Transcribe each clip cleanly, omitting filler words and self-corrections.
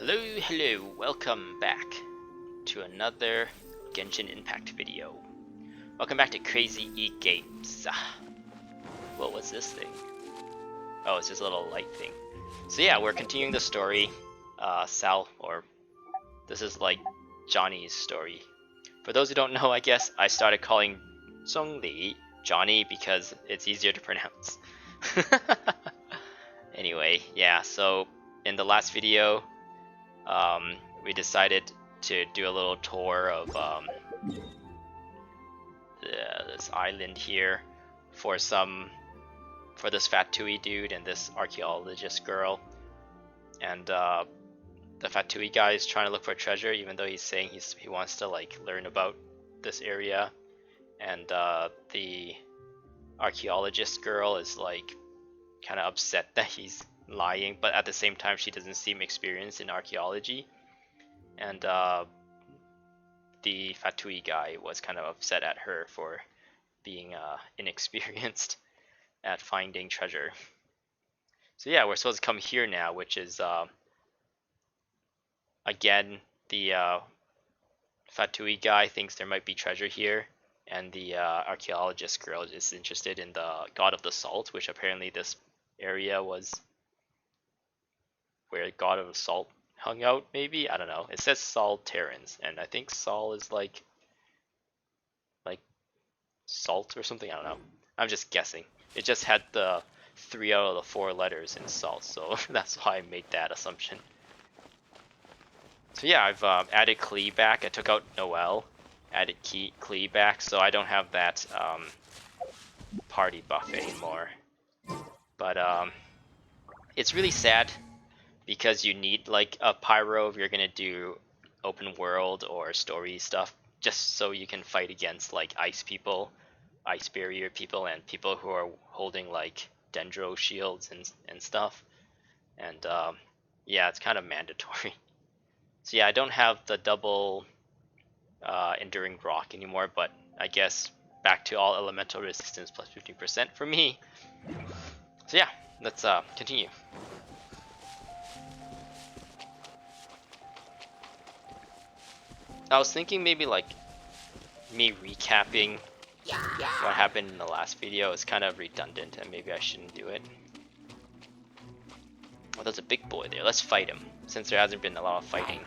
Hello, welcome back to another Genshin Impact video. Welcome back to Crazy Eat Games. What was this thing? Oh, it's just a little light thing. So yeah, we're continuing the story. This is like Johnny's story. For those who don't know, I guess I started calling Zhongli Johnny because it's easier to pronounce. Anyway, yeah, so in the last video, we decided to do a little tour of this island here for this Fatui dude and this archaeologist girl. And the Fatui guy is trying to look for treasure, even though he's saying he wants to like learn about this area. And the archaeologist girl is like kind of upset that he's lying, but at the same time she doesn't seem experienced in archaeology. And the Fatui guy was kind of upset at her for being inexperienced at finding treasure. So yeah, we're supposed to come here now, which is again, the Fatui guy thinks there might be treasure here, and the archaeologist girl is interested in the god of the salt, which apparently this area was where God of Salt hung out, maybe? I don't know. It says Sal Terrae, and I think Sal is like salt or something. I don't know. I'm just guessing. It just had the 3 out of the 4 letters in salt, so that's why I made that assumption. So yeah, I've added Klee back. I took out Noelle, added Klee back, so I don't have that party buff anymore. But it's really sad, because you need like a pyro if you're gonna do open world or story stuff, just so you can fight against like ice people, ice barrier people, and people who are holding like dendro shields and stuff. And yeah, it's kind of mandatory. So yeah, I don't have the double enduring rock anymore, but I guess back to all elemental resistance plus 15% for me. So yeah, let's continue. I was thinking maybe like me recapping what happened in the last video is kind of redundant, and maybe I shouldn't do it. Oh, there's a big boy there. Let's fight him, since there hasn't been a lot of fighting.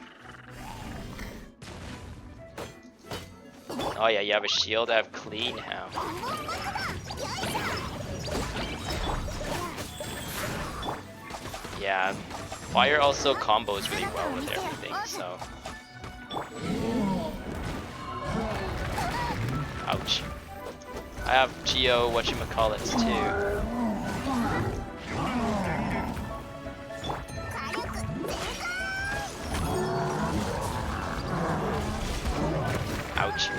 Oh yeah, you have a shield. I have Klee now. Yeah, fire also combos really well with everything, so. Ouch. I have Geo whatchamacallits too. Ouch.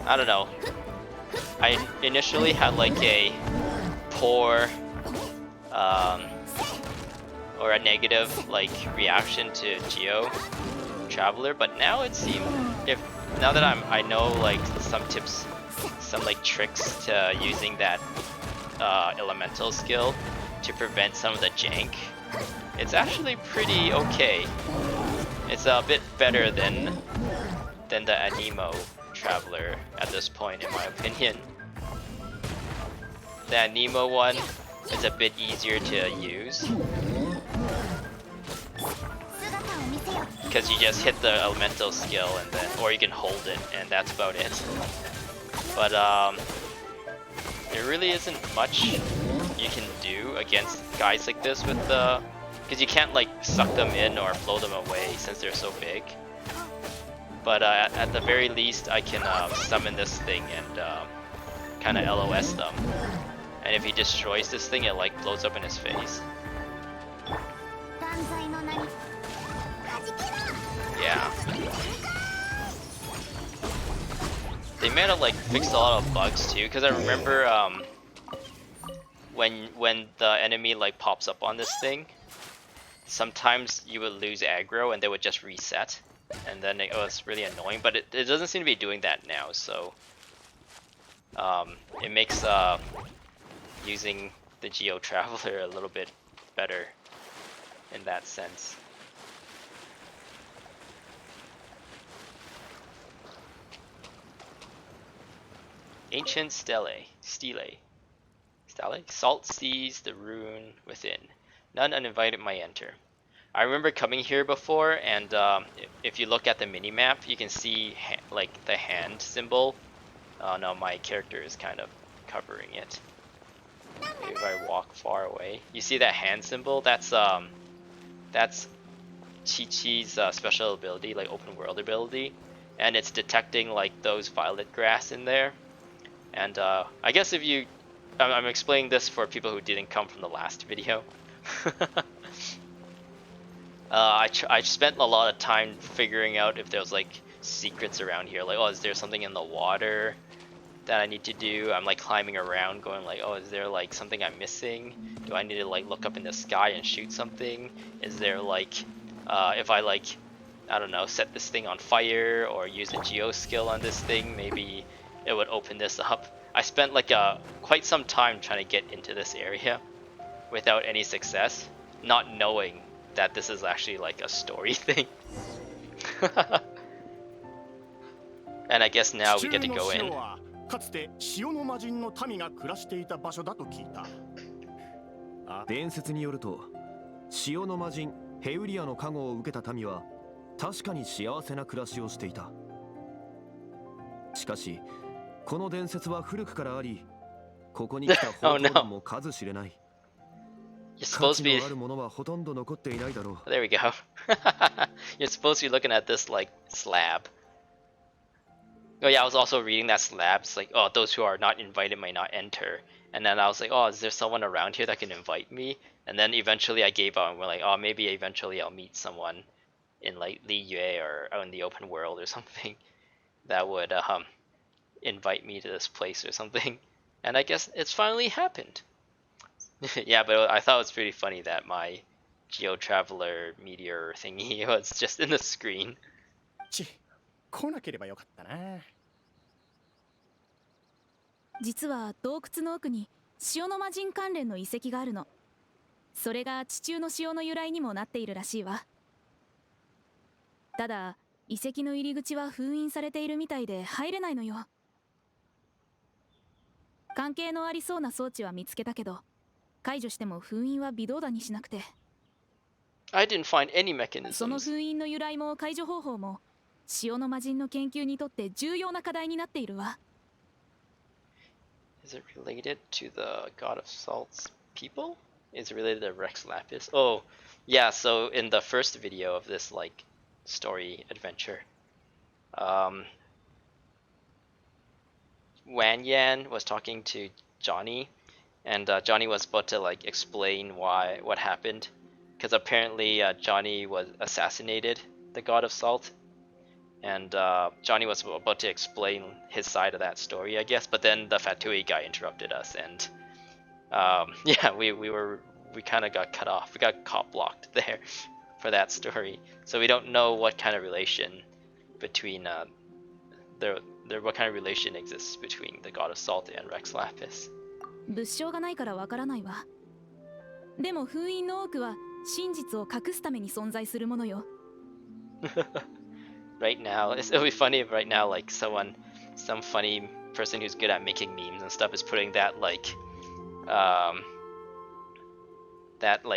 I don't know. I initially had like a poor or a negative like reaction to Geo Traveler, but now it seems now that I know like some tips, some like tricks to using that elemental skill to prevent some of the jank, it's actually pretty okay. It's a bit better than the Anemo Traveler at this point, in my opinion. The Anemo one is a bit easier to use, because you just hit the elemental skill and then, or you can hold it, and that's about it. But there really isn't much you can do against guys like this with the, because you can't like suck them in or blow them away since they're so big. But at the very least, I can summon this thing and kind of LOS them. And if he destroys this thing, it like blows up in his face. Yeah. They might have like fixed a lot of bugs too, because I remember when the enemy like pops up on this thing, sometimes you would lose aggro and they would just reset, and then it was really annoying. But it doesn't seem to be doing that now, so it makes using the Geo Traveler a little bit better in that sense. Ancient Stele. Salt sees the rune within. None uninvited might enter. I remember coming here before, and if you look at the mini-map, you can see like the hand symbol. Oh no, my character is kind of covering it. Maybe if I walk far away, you see that hand symbol? That's Chi-Chi's special ability, like open world ability, and it's detecting like those violet grass in there. And I guess if you, I'm explaining this for people who didn't come from the last video. I spent a lot of time figuring out if there was like secrets around here, like, oh, is there something in the water that I need to do? I'm like climbing around going like, oh, is there like something I'm missing? Do I need to like look up in the sky and shoot something? Is there like if I like, I don't know, set this thing on fire or use a geo skill on this thing, maybe it would open this up. I spent like quite some time trying to get into this area without any success, not knowing that this is actually like a story thing. And I guess now we get to go in. かつて塩の魔人の民が暮らしていた場所だと聞いた。伝説によると、塩の魔人ヘウリアの加護を受けた民は確かに幸せな暮らしをしていた。しかし、この伝説は古くからあり、ここに来た報道団も数知れない。You're supposed to be. There we go. You're supposed to be looking at this like slab. Oh yeah, I was also reading that slab. It's like, oh, those who are not invited may not enter. And then I was like, oh, is there someone around here that can invite me? And then eventually I gave up and we're like, oh, maybe eventually I'll meet someone in like Li Yue or in the open world or something that would invite me to this place or something. And I guess it's finally happened. Yeah, but I thought it was pretty funny that my Geo Traveler meteor thingy was just in the screen. 来なければよかったな。実は洞窟の奥に塩の魔人関連の遺跡があるの。それが地中の塩の由来にもなっているらしいわ。ただ遺跡の入り口は封印されているみたいで入れないのよ。関係のありそうな装置は見つけたけど、解除しても封印は微動だにしなくて。I didn't find any mechanisms. その封印の由来も解除方法も塩の魔人の研究にとって重要な課題になっているわ。Is it related to the God of Salt's people? Is it related to Rex Lapis? Oh, yeah, so in the first video of this like story adventure, Wanyan was talking to Johnny, and Johnny was about to like explain what happened, because apparently Johnny was assassinated, the God of Salt, and Johnny was about to explain his side of that story, I guess, but then the Fatui guy interrupted us, and yeah, we kind of got cut off. We got cop blocked there for that story, so we don't know what kind of relation between what kind of relation exists between the God of Salt and Rex Lapis. 物証がないからわからないわ。でも封印の多くは真実を隠すために存在するものよ。Right now, it'll be funny if right now like some funny person who's good at making memes and stuff is putting that like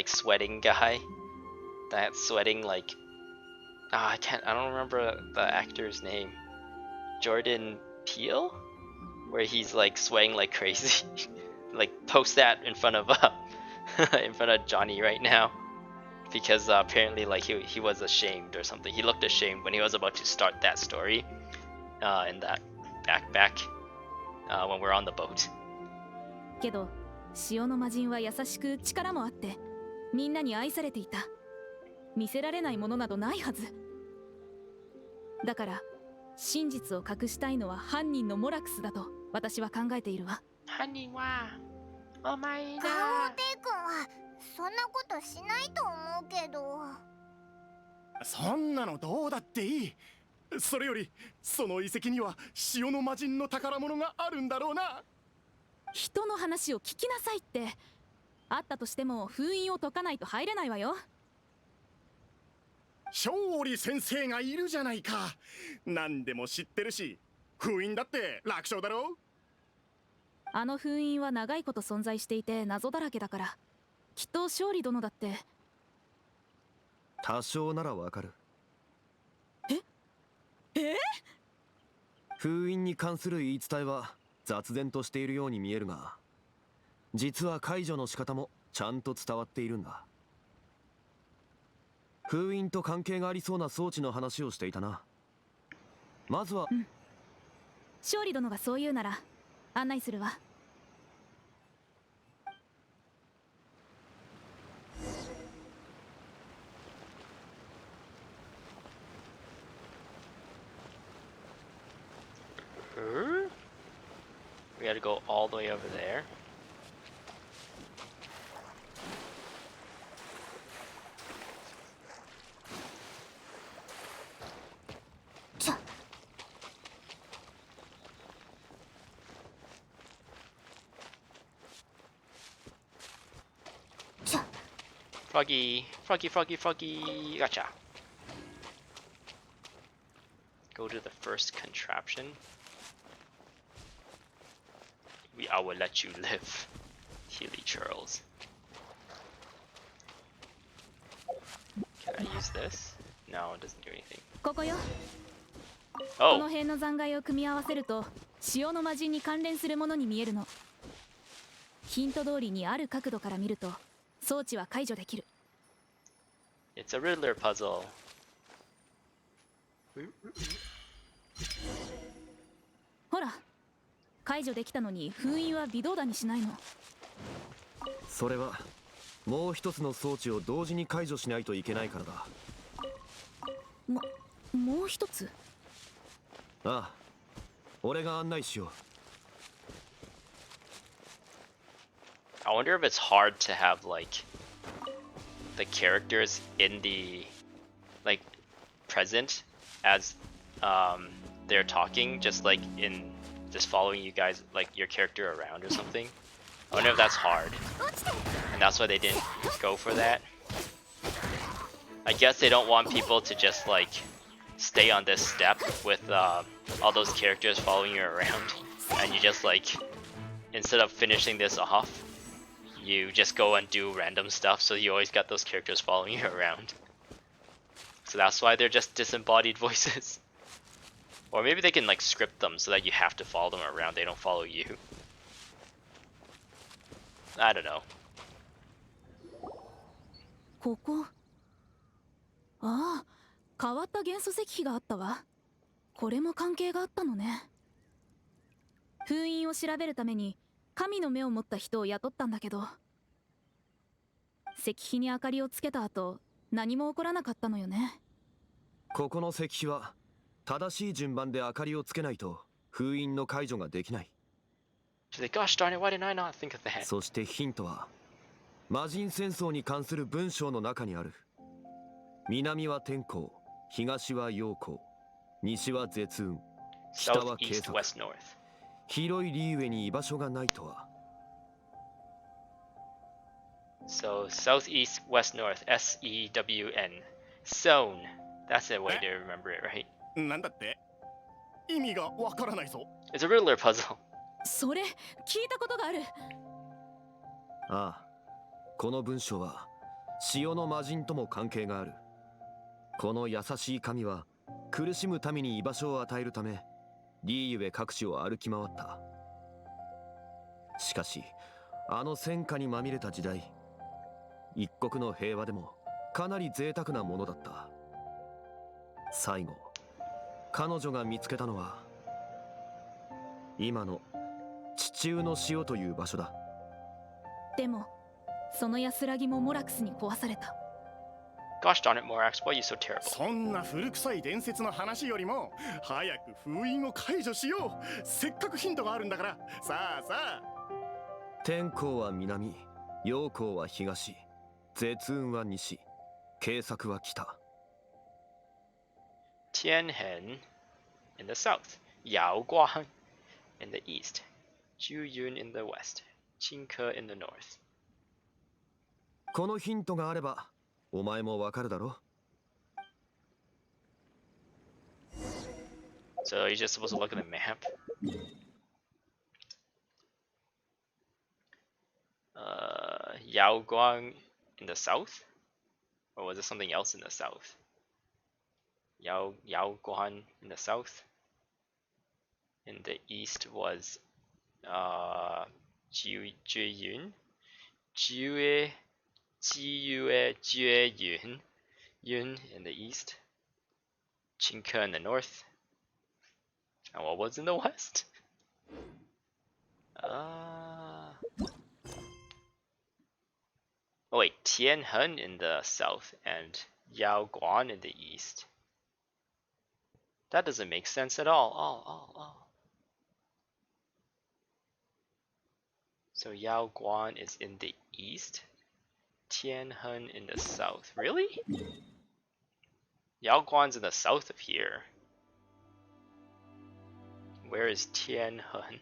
sweating guy, that sweating like I don't remember the actor's name, Jordan Peele, where he's like sweating like crazy. Like post that in front of in front of Johnny right now, because apparently like he was ashamed or something. He looked ashamed when he was about to start that story in that back when we're on the boat. けど塩の魔人は優しく力もあってみんなに愛されていた。見せられないものなどないはず。だから真実を隠したいのは犯人のモラクスだと私は考えているわ。犯人はお前ガオだ。テイ君はそんなことしないと思うけど。そんなのどうだっていい。それよりその遺跡には潮の魔人の宝物があるんだろうな。人の話を聞きなさいって。あったとしても封印を解かないと入れないわよ。勝利先生がいるじゃないか。何でも知ってるし、封印だって楽勝だろう。あの封印は長いこと存在していて謎だらけだから、きっと勝利殿だって。多少ならわかる。封印に関する言い伝えは雑然としているように見えるが、実は解除の仕方もちゃんと伝わっているんだ。封印と関係がありそうな装置の話をしていたな。まずは、勝利殿がそう言うなら案内するわ。We gotta go all the way over there. Froggy, froggy, froggy, froggy. Gotcha. Go to the first contraption. I will let you live, Healy Charles. Can I use this? No, it doesn't do anything. ここよ。この Oh, 辺の残骸を組み合わせると潮の魔人に関連するものに見えるの。ヒント通りにある角度から見ると装置は解除できる。 it's a Riddler puzzle. ほら、解除できたのに封印は微動だにしないの。それはもう一つの装置を同時に解除しないといけないからだ。もう一つ。ああ、俺が案内しよう。I wonder if it's hard to have like the characters in the like present as they're talking, just like in just following you guys, like your character around or something. I wonder if that's hard, and that's why they didn't go for that. I guess they don't want people to just like stay on this step with all those characters following you around, and you just like, instead of finishing this off, you just go and do random stuff, so you always got those characters following you around. So that's why they're just disembodied voices. Or maybe they can like script them so that you have to follow them around, they don't follow you. I don't know. ここ。ああ、変わった元素石碑があったわ。これも関係があったのね。封印を調べるために神の目を持った人を雇ったんだけど、石碑に明かりをつけた後何も起こらなかったのよね。ここの石碑は正しい順番で明かりをつけないと封印の解除ができない。 She's like, gosh darn it, why didn't I not think of that? そしてヒントは魔人戦争に関する文章の中にある。南は天候、東は陽光、西は絶運、北は South, 警 east, 察。 west, north. 広いリーウェに居場所がないとは。 So south, east, west, north, S-E-W-N. Sewn. That's a way to remember it, right? なんだって？意味がわからないぞ。 It's a Riddler puzzle. それ聞いたことがある。ああ、この文章は潮の魔人とも関係がある。この優しい神は苦しむ民に居場所を与えるためリーウェ各地を歩き回った。しかしあの戦火にまみれた時代、一国の平和でもかなり贅沢なものだった。最後彼女が見つけたのは今の地中の塩という場所だ。でもその安らぎもモラクスに壊された。Gosh darn it, Morax, why are you so terrible? そんな古臭い伝説の話よりも早く封印を解除しよう。せっかくヒントがあるんだから。さあさあ。天候は南、陽光は東、絶雲は西、計策は北。Tianhen in the south, Yaoguan in the east, Guyun in the west, Qingke in the north. このヒントがあればお前もわかるだろ。 So you're just supposed to look at the map. Yaoguang in the south? Or was it something else in the south? Yaoguan in the south? In the east was Juyun? Juyun in the east. Qingke in the north. And what was in the west? Oh wait, Tianhen in the south and Yaoguan in the east. That doesn't make sense at all. So Yaoguan is in the east, Tianhen in the south. Really? Yaoguan's in the south of here. Where is Tianhen?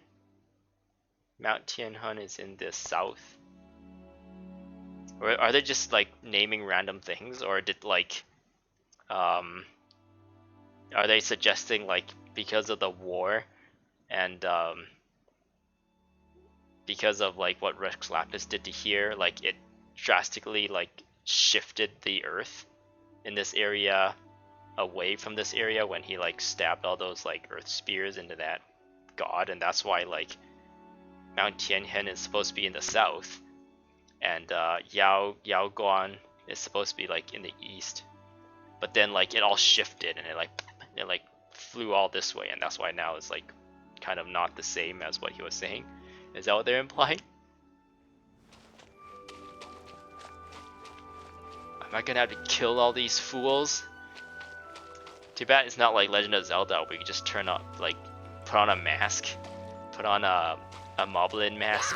Mount Tianhen is in the south. Or are they just like naming random things, or did like are they suggesting like because of the war and because of like what Rex Lapis did to here, like it drastically like shifted the earth in this area away from this area when he like stabbed all those like earth spears into that god, and that's why like Mount Tianhen is supposed to be in the south and Yaoguan is supposed to be like in the east, but then like it all shifted and it like flew all this way, and that's why now it's like kind of not the same as what he was saying. Is that what they're implying? Am I gonna have to kill all these fools? Too bad it's not like Legend of Zelda where you can just turn up, like, put on a mask, put on a Moblin mask,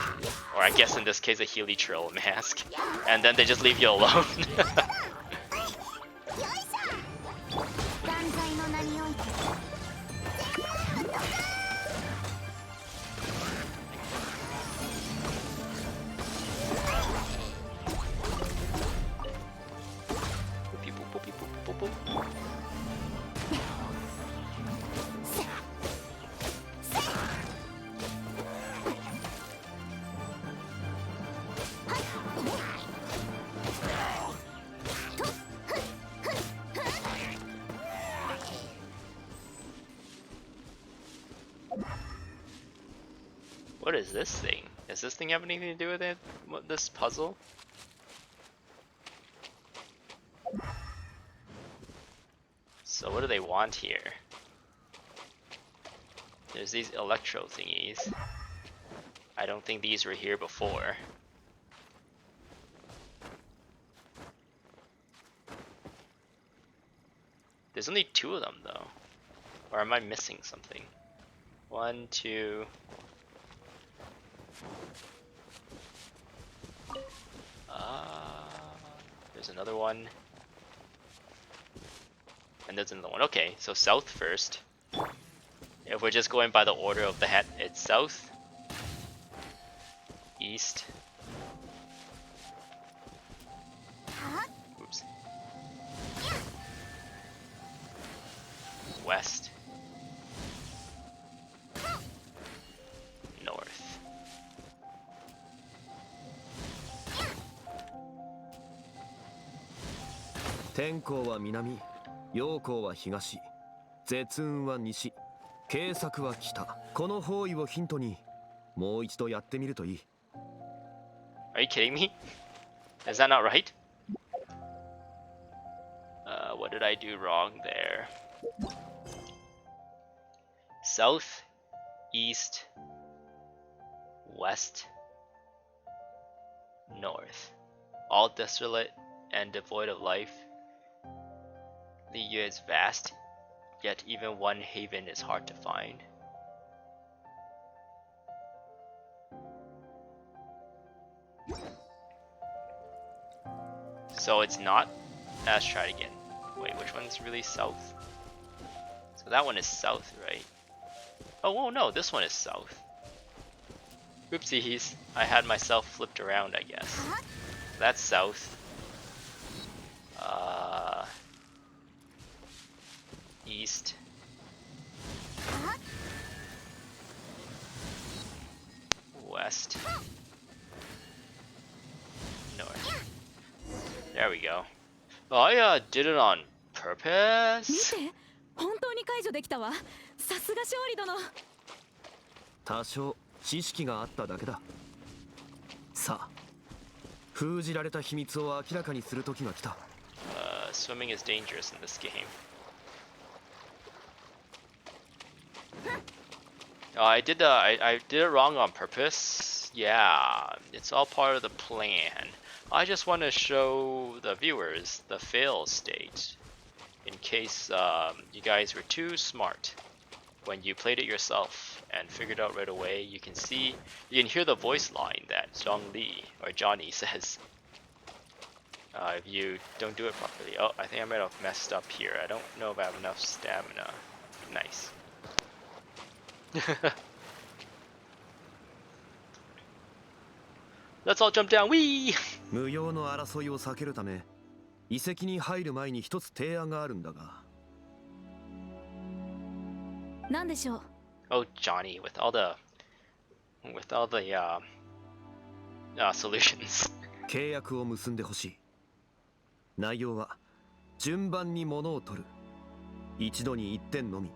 or I guess in this case a Helitrill mask, and then they just leave you alone. What is this thing? Does this thing have anything to do with it? What, this puzzle? So what do they want here? There's these electro thingies. I don't think these were here before. There's only 2 of them though. Or am I missing something? 1, 2... there's another one. And there's another one. Okay, so south first. If we're just going by the order of the hat, it's south, east, oops, west, north. Tenkouは南、陽光は東、絶雲は西、計策は北。この方位をヒントにもう一度やってみるといい。Are you kidding me? Is that not right? What did I do wrong there? South, east, west, north. All desolate and devoid of life. The year is vast, yet even one haven is hard to find. So it's not. Let's try it again. Wait, which one's really south? So that one is south, right? Oh no, this one is south. Oopsies, I had myself flipped around, I guess. That's south. East. West. North. There we go. Oh, I did it on 見 purpose. て、本当に解除できたわ。さすが勝利殿。多少知識があっただけだ。さあ、封じられた秘密を明らかにする時が来た。Swimming is dangerous in this game. I did it wrong on purpose. Yeah, it's all part of the plan. I just want to show the viewers the fail state, in case you guys were too smart when you played it yourself and figured out right away. You can hear the voice line that Zhongli or Johnny says. If you don't do it properly. Oh, I think I might have messed up here. I don't know if I have enough stamina. Nice. Let's all jump down. Whee! 無用の争いを避けるため、遺跡に入る前に一つ提案があるんだが。何でしょう。Oh, Johnny, with all the solutions. 契約を結んでほしい。内容は順番に物を取る。一度に一点のみ。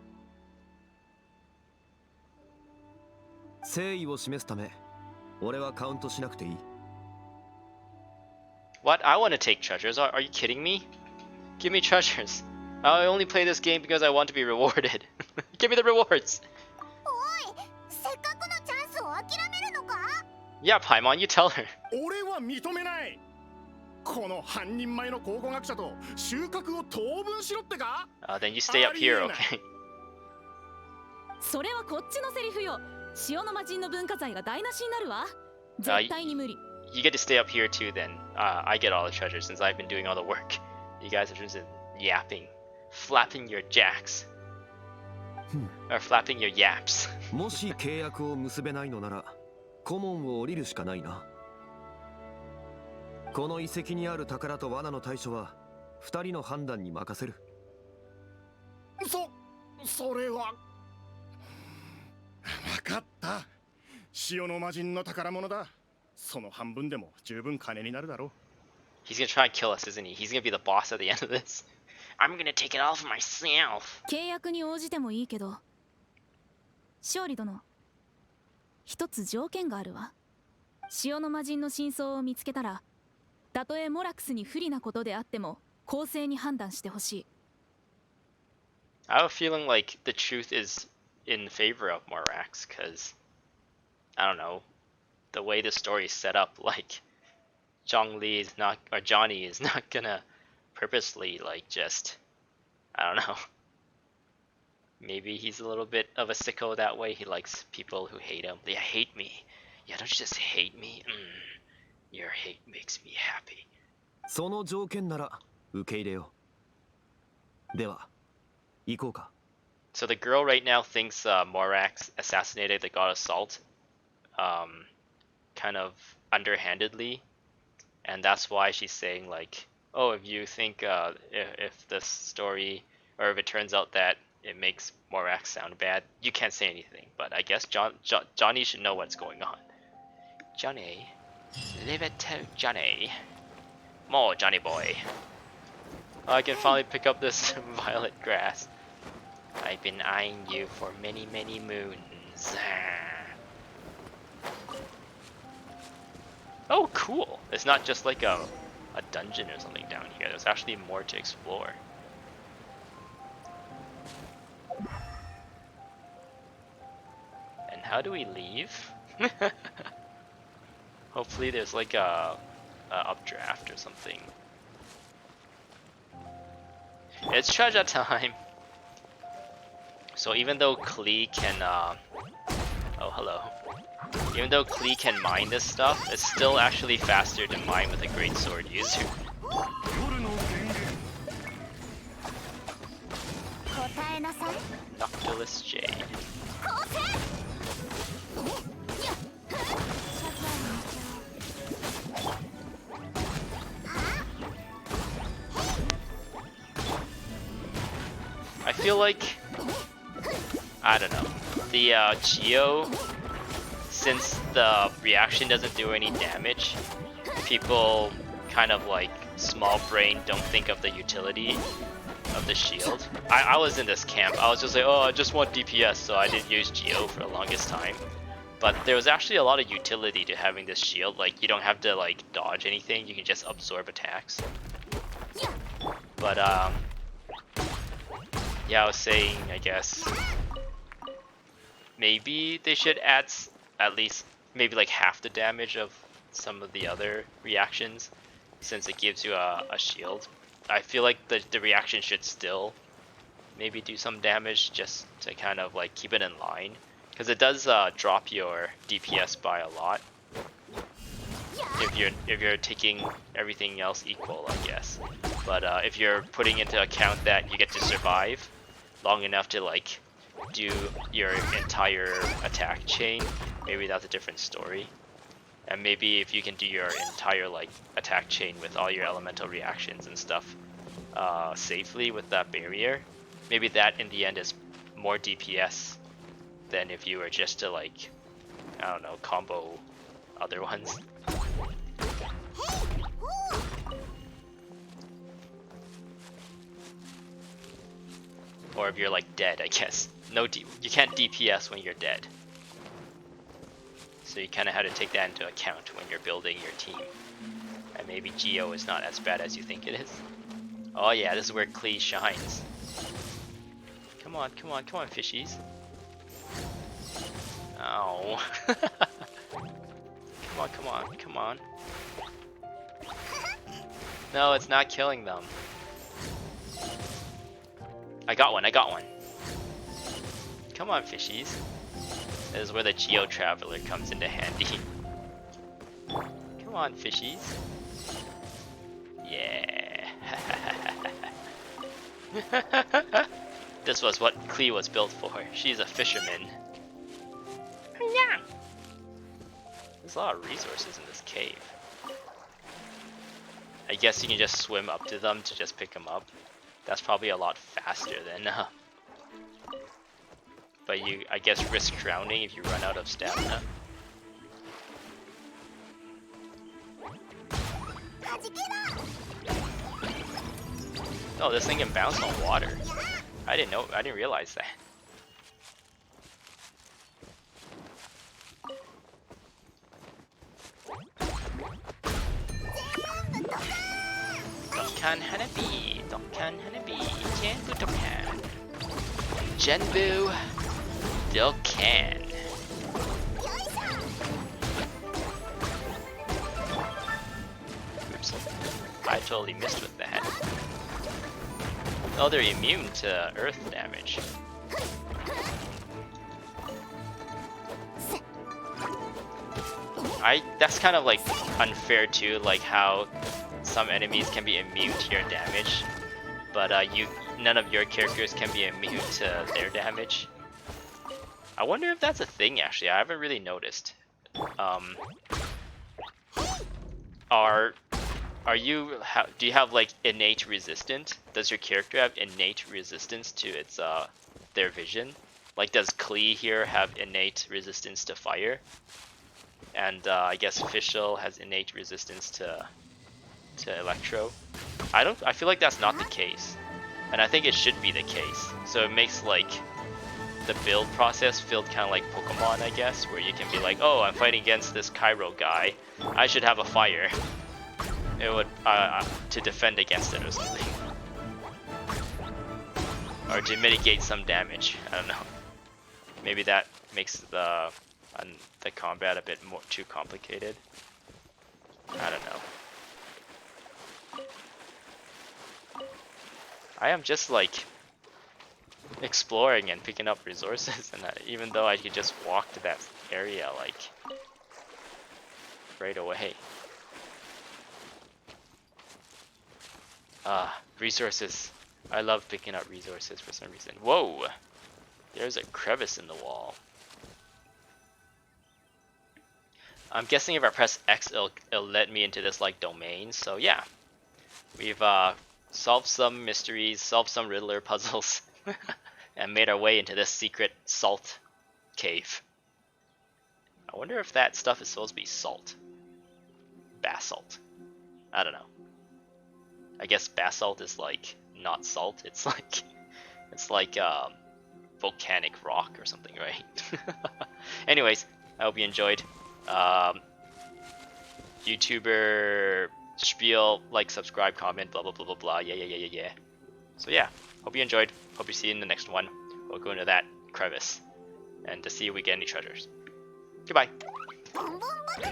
誠意を示すため、俺はカウントしなくていい。What? I want to take treasures. Are you kidding me? Give me treasures. I only play this game because I want to be rewarded. Give me the rewards. おい、せっかくのチャンスを諦めるのか？ Yeah, Paimon, you tell her. 俺は認めない。この半人前の考古学者と収穫を当分しろってか？ Then you stay up here, okay? それはこっちのセリフよ。塩の魔人の文化財が台無しになるわ。絶対に無理。You get to stay up here too then. I get all the treasures since I've been doing all the work. You guys are just yapping. Flapping your jacks. Or flapping your yaps. もし契約を結べないのなら、顧問を降りるしかないな。この遺跡にある宝と罠の対処は、二人の判断に任せる。それは。分かった。塩の魔人の宝物だ。その半分でも十分金になるだろう。He's gonna try and kill us, isn't he? He's gonna be the boss at the end of this. I'm gonna take it all for myself. 契約に応じてもいいけど、勝利殿、一つ条件があるわ。塩の魔人の真相を見つけたら、たとえモラクスに不利なことであっても公正に判断してほしい。I have a feeling like the truth is in favor of Morax, because I don't know, the way the story is set up, like Zhongli is not, or Johnny is not gonna purposely like just, I don't know. Maybe he's a little bit of a sicko that way. He likes people who hate him. They hate me. Yeah, don't you just hate me? Your hate makes me happy. その条件なら受け入れよう。では、行こうか。So the girl right now thinks Morax assassinated the god of salt, kind of underhandedly, and that's why she's saying like, oh, if you think if this story, or if it turns out that it makes Morax sound bad, you can't say anything. But I guess Johnny should know what's going on. Johnny, leave it to Johnny. More Johnny boy. I can finally pick up this violet grass. I've been eyeing you for many, many moons. Oh, cool! It's not just like a dungeon or something down here. There's actually more to explore. And how do we leave? Hopefully there's like a updraft or something. It's treasure time. So even though Klee can, oh hello. Even though Klee can mine this stuff, it's still actually faster to mine with a great sword user. 夜の電源 答えなさい Noctilus Jade. 構成 I feel like, I don't know, the Geo, since the reaction doesn't do any damage, people kind of like small brain don't think of the utility of the shield. I was in this camp. I was just like, oh, I just want DPS, so I didn't use Geo for the longest time. But there was actually a lot of utility to having this shield. Like, you don't have to like dodge anything, you can just absorb attacks. But yeah, I was saying, I guess maybe they should add at least maybe like half the damage of some of the other reactions, since it gives you a shield. I feel like the reaction should still maybe do some damage just to kind of like keep it in line, because it does drop your DPS by a lot if you're taking everything else equal, I guess. But if you're putting into account that you get to survive long enough to like do your entire attack chain, maybe that's a different story. And maybe if you can do your entire like attack chain with all your elemental reactions and stuff safely with that barrier, maybe that in the end is more DPS than if you were just to like, I don't know, combo other ones. Or if you're like dead, I guess. You can't DPS when you're dead. So you kind of have to take that into account when you're building your team. And maybe Geo is not as bad as you think it is. Oh yeah, this is where Klee shines. Come on, come on, come on, fishies. Oh. Come on, come on, come on. No, it's not killing them. I got one, I got one. Come on, fishies. This is where the Geo Traveler comes into handy. Come on, fishies. Yeah. This was what Klee was built for. She's a fisherman. There's a lot of resources in this cave. I guess you can just swim up to them to just pick them up. That's probably a lot faster than but you, I guess, risk drowning if you run out of stamina. Oh, this thing can bounce on water. I didn't know, I didn't realize that. Dokkan Hanabi, Dokkan Hanabi, Janbu Dokkan. Janbu Dokkan. Oops, I totally missed with that. Oh, they're immune to earth damage. That's kind of like unfair too, like how some enemies can be immune to your damage, but none of your characters can be immune to their damage. I wonder if that's a thing actually. I haven't really noticed. Do you have like innate resistance? Does your character have innate resistance to its their vision? Like, does Klee here have innate resistance to fire? And I guess Fischl has innate resistance to electro. I feel like that's not the case, and I think it should be the case. So it makes like the build process feel kind of like Pokemon, I guess, where you can be like, oh, I'm fighting against this Cairo guy, I should have a fire. It would to defend against it or something, or to mitigate some damage. I don't know. Maybe that makes the combat a bit more too complicated. I don't know. I am just like exploring and picking up resources, and even though I could just walk to that area like right away. Resources. I love picking up resources for some reason. Whoa! There's a crevice in the wall. I'm guessing if I press X, it'll let me into this like domain. So yeah, we've solved some mysteries, solved some Riddler puzzles, and made our way into this secret salt cave. I wonder if that stuff is supposed to be salt. Basalt. I don't know. I guess basalt is like not salt. It's like volcanic rock or something, right? Anyways, I hope you enjoyed. YouTuber spiel, like, subscribe, comment, blah blah blah blah blah. Yeah. So yeah, hope you enjoyed. Hope you see you in the next one. We'll go into that crevice and to see if we get any treasures. Goodbye. ボンボン爆弾